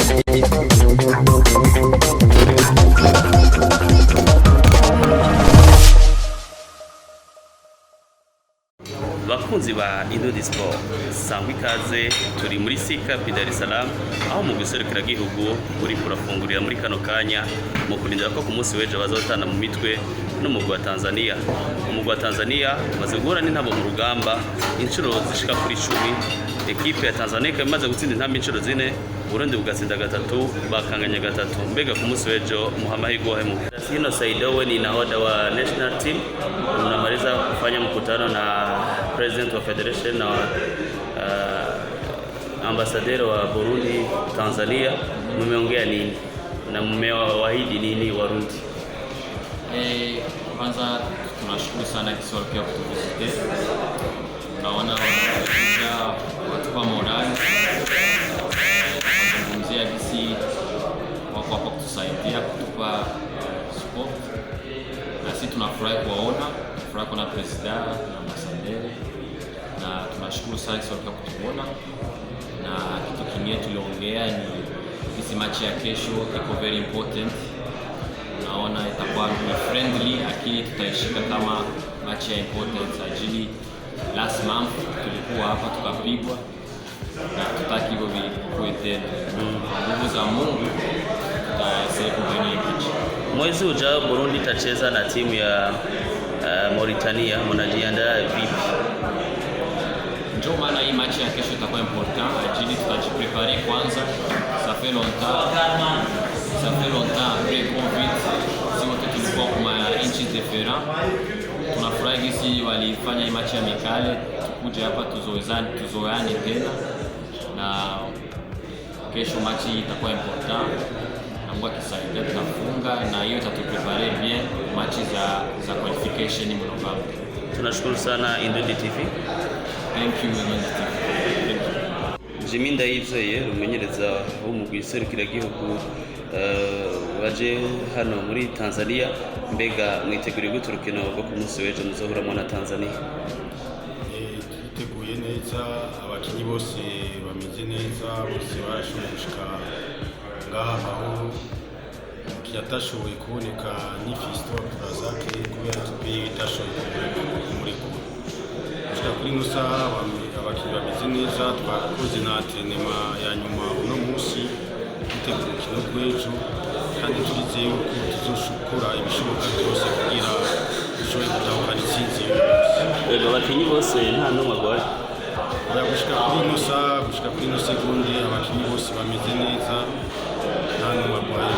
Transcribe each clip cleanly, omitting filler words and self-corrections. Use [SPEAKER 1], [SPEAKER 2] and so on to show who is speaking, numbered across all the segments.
[SPEAKER 1] Bakunzi ba Indodi Sport sangwa ikaze turi muri Sikapi Dar es Salaam aho mu guserukira gihugu uri kurafungurira muri kano kanya mu kurindira ko ku munsi w'ejo bazotana mu mitwe n'umugwi wa Tanzania. Umugwi wa Tanzania maze guhura n'intabo mu rugamba inshuro zishika kuri 10. Ekipe ya Tanzania imaze gutsinda intambwe inshuro 4, Burundi bugatsinda 3, bakanganya 3. Mbega ku munsi w'ejo muhamahirwe hemu. Sino Saidowe ni nahodha wa national team, unamaliza kufanya mkutano na president wa federation na ambassador wa Burundi Tanzania, mmeongea nini na mmewaahidi nini Warundi?
[SPEAKER 2] Kwanza tunashukuru sana Kiswahili pia kutuvisite. Tunaona watupa morali kuzungumzia jinsi wako hapa kutusaidia kutupa support, na sisi tunafurahi kuwaona, tunafurahi kuona president na ambassador, na tunashukuru sana Kiswahili kutuona. Na kitu kingine tuliongea ni hizi match ya kesho iko very important. Naona itakuwa ni friendly, lakini tutaishika kama match ya important ajili last month tulikuwa hapa tukapigwa, na tutaki hivyo vikue tena. Nguvu za Mungu tutasaidia kwenye mechi.
[SPEAKER 1] Mwezi ujao Burundi itacheza na timu ya Mauritania, mnajiandaa vipi?
[SPEAKER 2] Ndio maana hii match ya kesho itakuwa important ajili tutajiprepare kwanza. Ça fait longtemps après Covid, si wote tulikuwa kwa inchi different. Tunafurahi gisi walifanya hii match ya mikale, tukuje hapa tuzoeane tena, na kesho match itakuwa important. Mungu akisaidia tutafunga, na hiyo itatuprepare bien match za qualification mu November.
[SPEAKER 1] Tunashukuru sana Indodi TV.
[SPEAKER 2] Thank you Indodi TV.
[SPEAKER 1] Jimmy Ndayizeye umenyereza wo mu guserukira gihugu waje hano muri Tanzania. Mbega mwiteguriye gute urukino rwo ku munsi w'ejo muzohuramo na Tanzania?
[SPEAKER 3] Twiteguye neza, abakinyi bose bameze neza, bose barashoboye gushika ngaha aho kiyatashoboye kuboneka ni Fiston Turazake kubera tubiye itashoboye kumurekura. Gushika kuri nusa abakinyi bameze neza, twakoze na entraînement ya nyuma uno munsi dutegura urukino rw'ejo, kandi turizeye ko tuzoshobora ibishoboka byose kugira dushobore gutahukana intsinzi.
[SPEAKER 1] Abakinyi bose nta numwe agwaye.
[SPEAKER 3] Gushika kuri no segonde abakinyi bose bameze neza, nta numwe agwaye.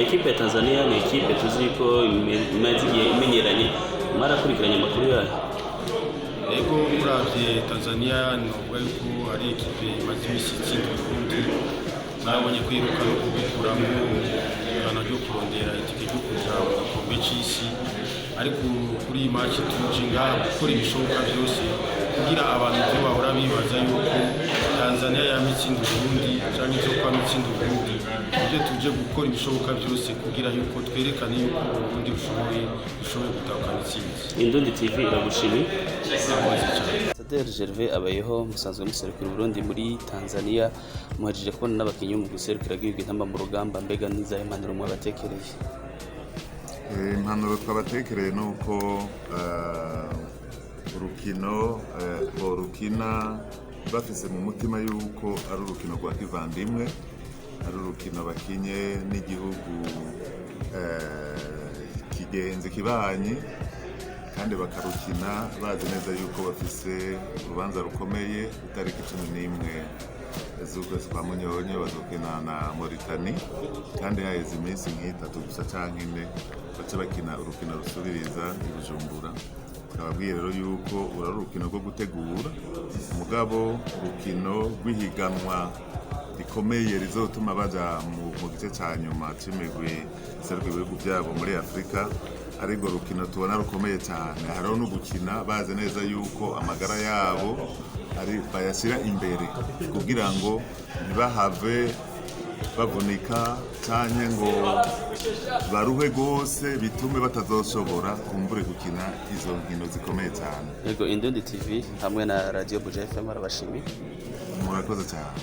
[SPEAKER 1] Ekipe ya Tanzania ni ekipe tuzi ko imaze igihe imenyeranye, mwarakurikiranye amakuru yayo?
[SPEAKER 3] Ego muravye Tanzania novuga yuko ari ekipe imaze imisi itsinda Burundi, nabonye kwiruka no kubikuramo kana ryo kurondera itike ryo kuja mu gikombe c'isi, ariko kuri iyi match tuje ngaha gukora ibishoboka byose kugira abantu byo bahora bibaza yuko Tanzania yamitsinda Burundi cyangwa icyo kwa mitsinda Burundi, ibyo tuje gukora ibishoboka byose kugira yuko twerekane yuko Burundi bushoboye gutahukana intsinzi.
[SPEAKER 1] Indodi TV iragushimiye.
[SPEAKER 3] Ambassadeur
[SPEAKER 1] Gervais abayeho musanzwe muserukira Burundi muri Tanzania, muhajije kubona n'abakinyi mu guserukira gihugu intamba mu rugamba. Mbega niza impanuro mu batekereye?
[SPEAKER 4] Impanuro twabatekereye nuko urukino rukina bafise mu mutima yuko ari urukino rwa kivandimwe, ari urukino bakinye n'igihugu kigenzi kibanyi, kandi bakarukina bazi neza yuko bafise urubanza rukomeye itariki 11 z'ukwezi kwa Munyonyo bazokina na Mauritania, kandi haheze iminsi nk'itatu gusa canke 4 bace bakina urukino rusubiriza i Bujumbura. Twababwiye rero yuko uri urukino rwo gutegura mugabo urukino rw'ihiganwa rikomeye rizotuma baja mu gice ca nyuma c'imigwi iseruka ibihugu byabo muri Afrika. Ariko rukino tubona rukomeye cyane, hariho no gukina bazi neza yuko amagara yabo ari bayashyira imbere kugira ngo ntibahave bavunika cyane ngo baruhe gose bitume batazoshobora kumbure gukina izo nkino zikomeye cyane.
[SPEAKER 1] Yego, Indodi TV hamwe na Radio Buja FM arabashimiye.
[SPEAKER 4] Murakoze cyane.